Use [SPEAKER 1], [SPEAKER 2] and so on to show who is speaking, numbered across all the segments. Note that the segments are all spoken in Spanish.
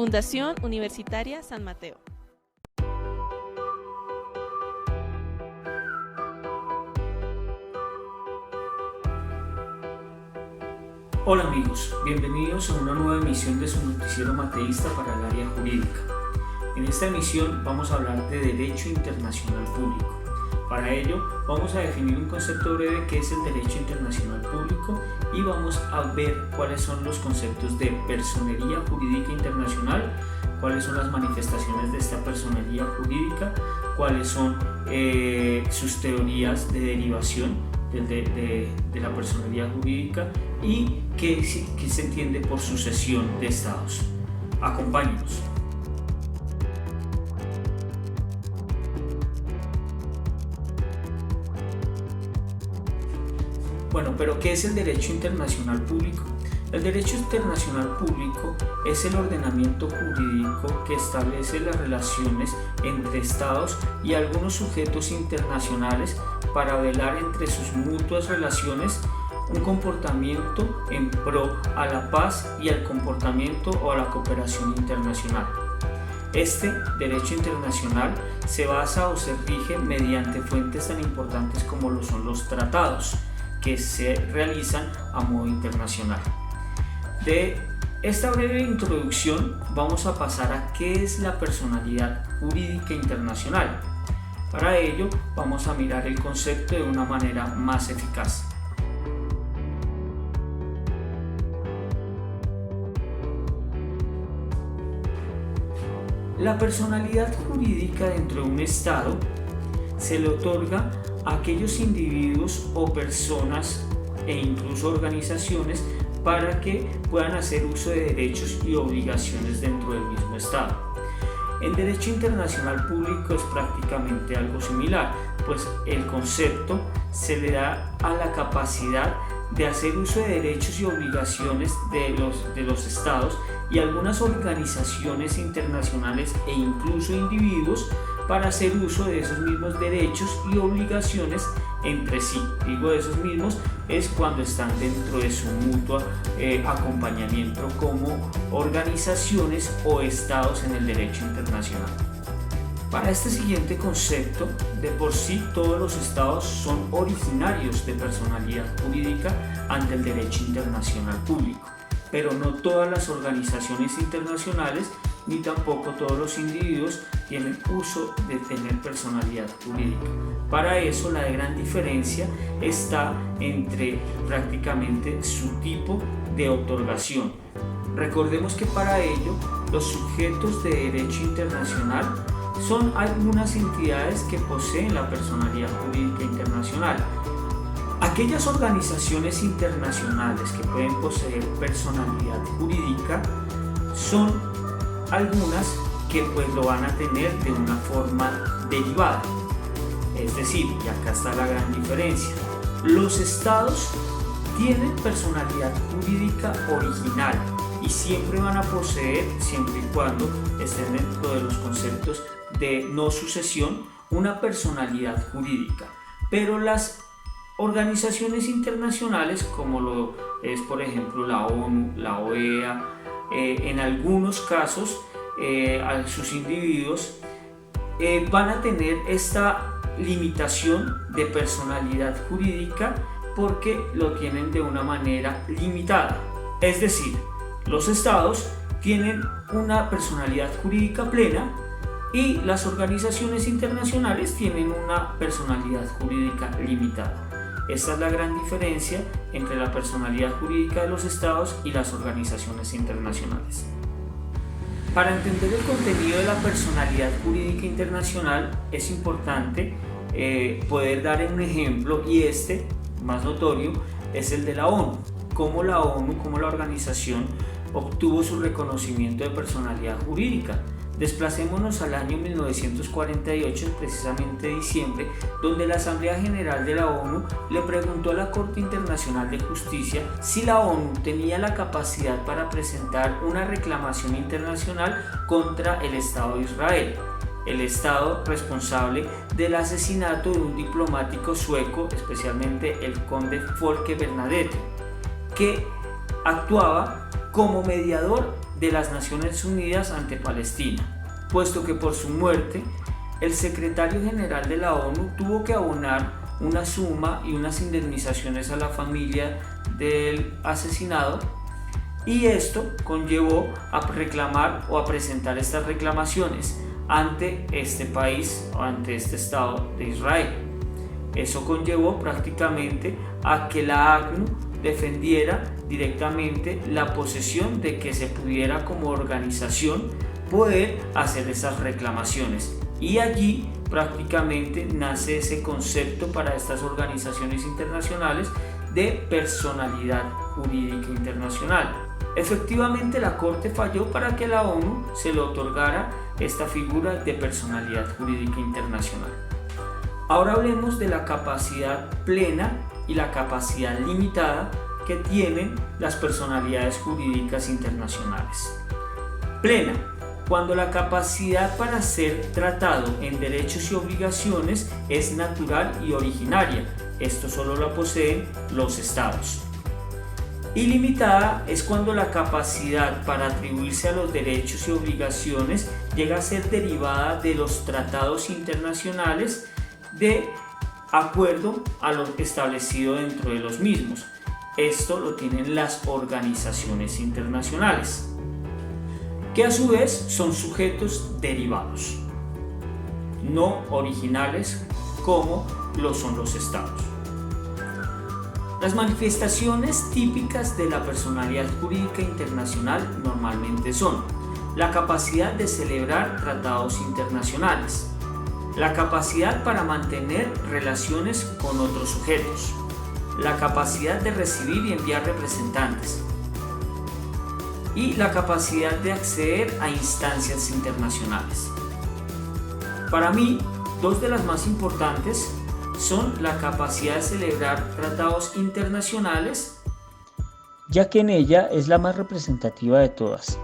[SPEAKER 1] Fundación Universitaria San Mateo.
[SPEAKER 2] Hola amigos, bienvenidos a una nueva emisión de su noticiero mateísta para el área jurídica. En esta emisión vamos a hablar de Derecho Internacional Público. Para ello vamos a definir un concepto breve que es el Derecho Internacional Público y vamos a ver cuáles son los conceptos de personería jurídica internacional, cuáles son las manifestaciones de esta personería jurídica, cuáles son sus teorías de derivación de la personería jurídica y qué se entiende por sucesión de estados. Acompáñenos. Bueno, pero ¿qué es el derecho internacional público? El derecho internacional público es el ordenamiento jurídico que establece las relaciones entre estados y algunos sujetos internacionales para velar entre sus mutuas relaciones un comportamiento en pro a la paz y al comportamiento o a la cooperación internacional. Este derecho internacional se basa o se rige mediante fuentes tan importantes como lo son los tratados que se realizan a modo internacional. De esta breve introducción vamos a pasar a qué es la personalidad jurídica internacional. Para ello vamos a mirar el concepto de una manera más eficaz. La personalidad jurídica dentro de un Estado se le otorga a aquellos individuos o personas e incluso organizaciones para que puedan hacer uso de derechos y obligaciones dentro del mismo Estado. En derecho internacional público es prácticamente algo similar, pues el concepto se le da a la capacidad de hacer uso de derechos y obligaciones de los estados y algunas organizaciones internacionales e incluso individuos para hacer uso de esos mismos derechos y obligaciones entre sí. Digo de esos mismos es cuando están dentro de su mutuo acompañamiento como organizaciones o estados en el derecho internacional. Para este siguiente concepto, de por sí todos los estados son originarios de personalidad jurídica ante el derecho internacional público, pero no todas las organizaciones internacionales ni tampoco todos los individuos tienen uso de tener personalidad jurídica. Para eso la gran diferencia está entre prácticamente su tipo de otorgación. Recordemos que para ello los sujetos de derecho internacional son algunas entidades que poseen la personalidad jurídica internacional. Aquellas organizaciones internacionales que pueden poseer personalidad jurídica son algunas que pues lo van a tener de una forma derivada. Es decir, y acá está la gran diferencia, los estados tienen personalidad jurídica original y siempre van a poseer, siempre y cuando estén dentro de los conceptos de no sucesión, una personalidad jurídica. Pero las organizaciones internacionales, como lo es por ejemplo la ONU, la OEA, en algunos casos a sus individuos van a tener esta limitación de personalidad jurídica porque lo tienen de una manera limitada. Es decir, los estados tienen una personalidad jurídica plena y las organizaciones internacionales tienen una personalidad jurídica limitada. Esta es la gran diferencia entre la personalidad jurídica de los estados y las organizaciones internacionales. Para entender el contenido de la personalidad jurídica internacional es importante poder dar un ejemplo, y este, más notorio, es el de la ONU. Cómo la ONU, como la organización, obtuvo su reconocimiento de personalidad jurídica. Desplacémonos al año 1948, precisamente diciembre, donde la Asamblea General de la ONU le preguntó a la Corte Internacional de Justicia si la ONU tenía la capacidad para presentar una reclamación internacional contra el Estado de Israel, el Estado responsable del asesinato de un diplomático sueco, especialmente el conde Folke Bernadotte, que actuaba como mediador de las Naciones Unidas ante Palestina, puesto que por su muerte el secretario general de la ONU tuvo que abonar una suma y unas indemnizaciones a la familia del asesinado, y esto conllevó a reclamar o a presentar estas reclamaciones ante este país o ante este Estado de Israel. Eso conllevó prácticamente a que la ACNUR defendiera directamente la posesión de que se pudiera como organización poder hacer esas reclamaciones, y allí prácticamente nace ese concepto para estas organizaciones internacionales de personalidad jurídica internacional. Efectivamente, la Corte falló para que la ONU se le otorgara esta figura de personalidad jurídica internacional. Ahora hablemos de la capacidad plena y la capacidad limitada que tienen las personalidades jurídicas internacionales. Plena, cuando la capacidad para ser tratado en derechos y obligaciones es natural y originaria. Esto solo la poseen los estados. Ilimitada es cuando la capacidad para atribuirse a los derechos y obligaciones llega a ser derivada de los tratados internacionales de acuerdo a lo establecido dentro de los mismos. Esto lo tienen las organizaciones internacionales, que a su vez son sujetos derivados, no originales como lo son los estados. Las manifestaciones típicas de la personalidad jurídica internacional normalmente son la capacidad de celebrar tratados internacionales, la capacidad para mantener relaciones con otros sujetos, la capacidad de recibir y enviar representantes y la capacidad de acceder a instancias internacionales. Para mí, dos de las más importantes son la capacidad de celebrar tratados internacionales,
[SPEAKER 3] ya que en ella es la más representativa de todas,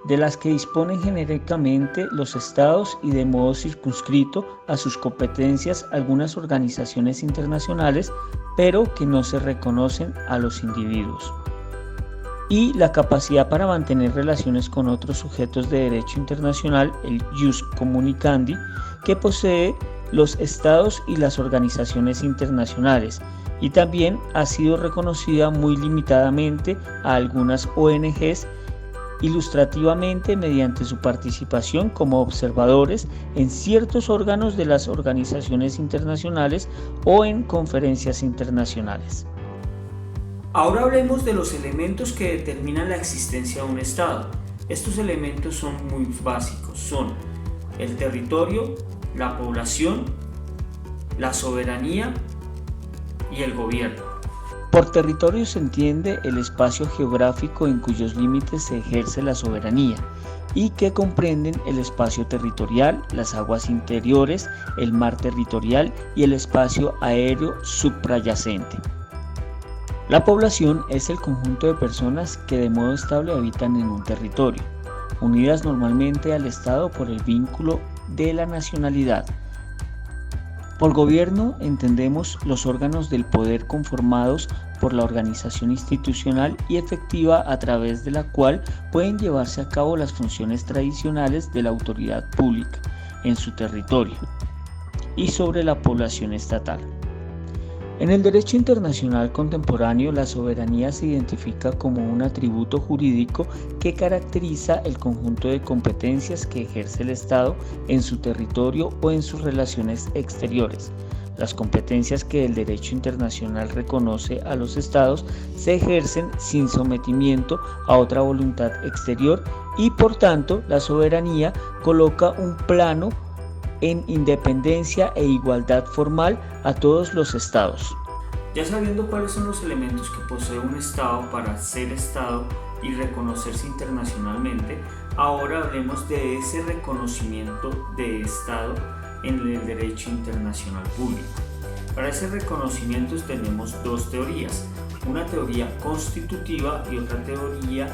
[SPEAKER 3] de las que disponen genéricamente los estados y de modo circunscrito a sus competencias algunas organizaciones internacionales, pero que no se reconocen a los individuos. Y la capacidad para mantener relaciones con otros sujetos de derecho internacional, el jus communicandi, que posee los estados y las organizaciones internacionales, y también ha sido reconocida muy limitadamente a algunas ONGs, ilustrativamente mediante su participación como observadores en ciertos órganos de las organizaciones internacionales o en conferencias internacionales.
[SPEAKER 2] Ahora hablemos de los elementos que determinan la existencia de un Estado. Estos elementos son muy básicos, son el territorio, la población, la soberanía y el gobierno.
[SPEAKER 3] Por territorio se entiende el espacio geográfico en cuyos límites se ejerce la soberanía y que comprenden el espacio territorial, las aguas interiores, el mar territorial y el espacio aéreo suprayacente. La población es el conjunto de personas que de modo estable habitan en un territorio, unidas normalmente al Estado por el vínculo de la nacionalidad. Por gobierno entendemos los órganos del poder conformados por la organización institucional y efectiva a través de la cual pueden llevarse a cabo las funciones tradicionales de la autoridad pública en su territorio y sobre la población estatal. En el derecho internacional contemporáneo, la soberanía se identifica como un atributo jurídico que caracteriza el conjunto de competencias que ejerce el Estado en su territorio o en sus relaciones exteriores. Las competencias que el derecho internacional reconoce a los Estados se ejercen sin sometimiento a otra voluntad exterior y, por tanto, la soberanía coloca un plano en independencia e igualdad formal a todos los estados.
[SPEAKER 2] Ya sabiendo cuáles son los elementos que posee un Estado para ser Estado y reconocerse internacionalmente, ahora hablemos de ese reconocimiento de Estado en el derecho internacional público. Para ese reconocimiento tenemos dos teorías, una teoría constitutiva y otra teoría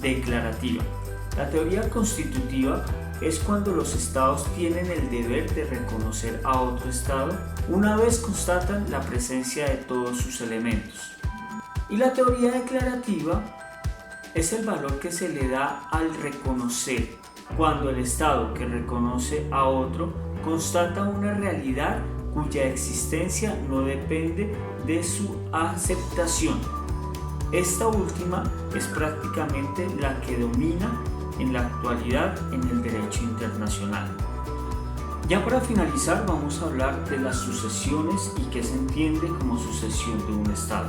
[SPEAKER 2] declarativa. La teoría constitutiva es cuando los estados tienen el deber de reconocer a otro estado una vez constatan la presencia de todos sus elementos. Y la teoría declarativa es el valor que se le da al reconocer, cuando el Estado que reconoce a otro constata una realidad cuya existencia no depende de su aceptación. Esta última es prácticamente la que domina en la actualidad en el derecho internacional. Ya para finalizar, vamos a hablar de las sucesiones y qué se entiende como sucesión de un Estado.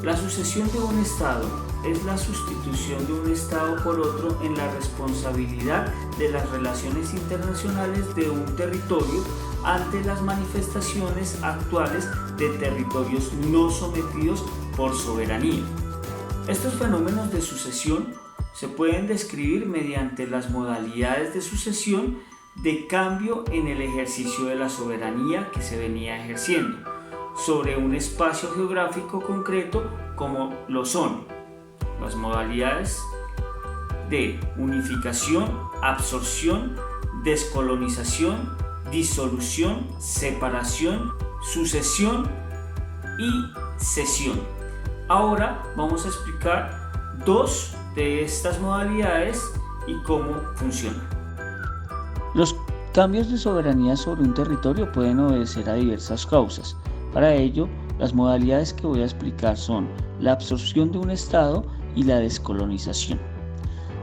[SPEAKER 2] La sucesión de un Estado es la sustitución de un Estado por otro en la responsabilidad de las relaciones internacionales de un territorio ante las manifestaciones actuales de territorios no sometidos por soberanía. Estos fenómenos de sucesión se pueden describir mediante las modalidades de sucesión de cambio en el ejercicio de la soberanía que se venía ejerciendo sobre un espacio geográfico concreto, como lo son las modalidades de unificación, absorción, descolonización, disolución, separación, sucesión y cesión. Ahora vamos a explicar dos de estas modalidades y cómo funcionan.
[SPEAKER 3] Los cambios de soberanía sobre un territorio pueden obedecer a diversas causas. Para ello, las modalidades que voy a explicar son la absorción de un Estado y la descolonización.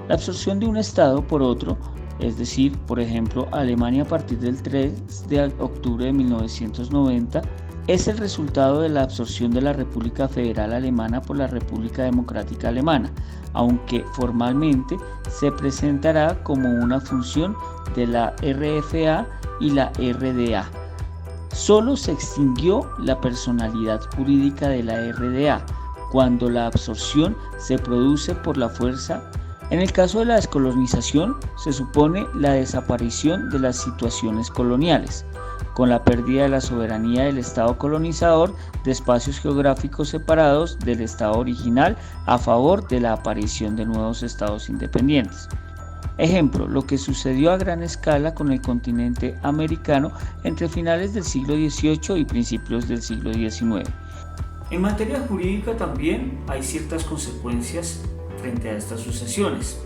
[SPEAKER 3] La absorción de un Estado por otro, es decir, por ejemplo, Alemania a partir del 3 de octubre de 1990, es el resultado de la absorción de la República Federal Alemana por la República Democrática Alemana, aunque formalmente se presentará como una función de la RFA y la RDA. Solo se extinguió la personalidad jurídica de la RDA cuando la absorción se produce por la fuerza. En el caso de la descolonización, se supone la desaparición de las situaciones coloniales, con la pérdida de la soberanía del Estado colonizador de espacios geográficos separados del Estado original a favor de la aparición de nuevos Estados independientes. Ejemplo, lo que sucedió a gran escala con el continente americano entre finales del siglo XVIII y principios del siglo XIX.
[SPEAKER 2] En materia jurídica también hay ciertas consecuencias frente a estas sucesiones.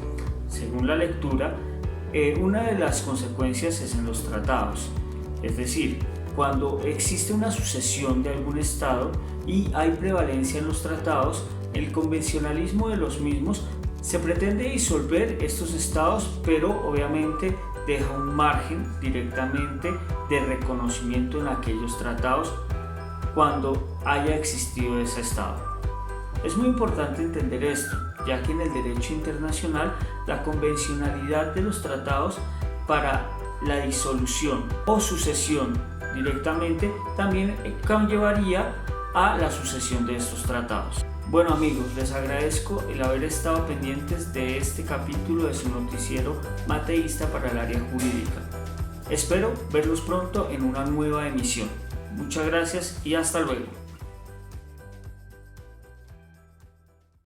[SPEAKER 2] Según la lectura, una de las consecuencias es en los tratados, es decir, cuando existe una sucesión de algún Estado y hay prevalencia en los tratados, el convencionalismo de los mismos se pretende disolver estos estados, pero obviamente deja un margen directamente de reconocimiento en aquellos tratados cuando haya existido ese estado. Es muy importante entender esto, ya que en el derecho internacional la convencionalidad de los tratados para la disolución o sucesión directamente también conllevaría a la sucesión de estos tratados. Bueno amigos, les agradezco el haber estado pendientes de este capítulo de su noticiero mateísta para el área jurídica. Espero verlos pronto en una nueva emisión. Muchas gracias y hasta luego.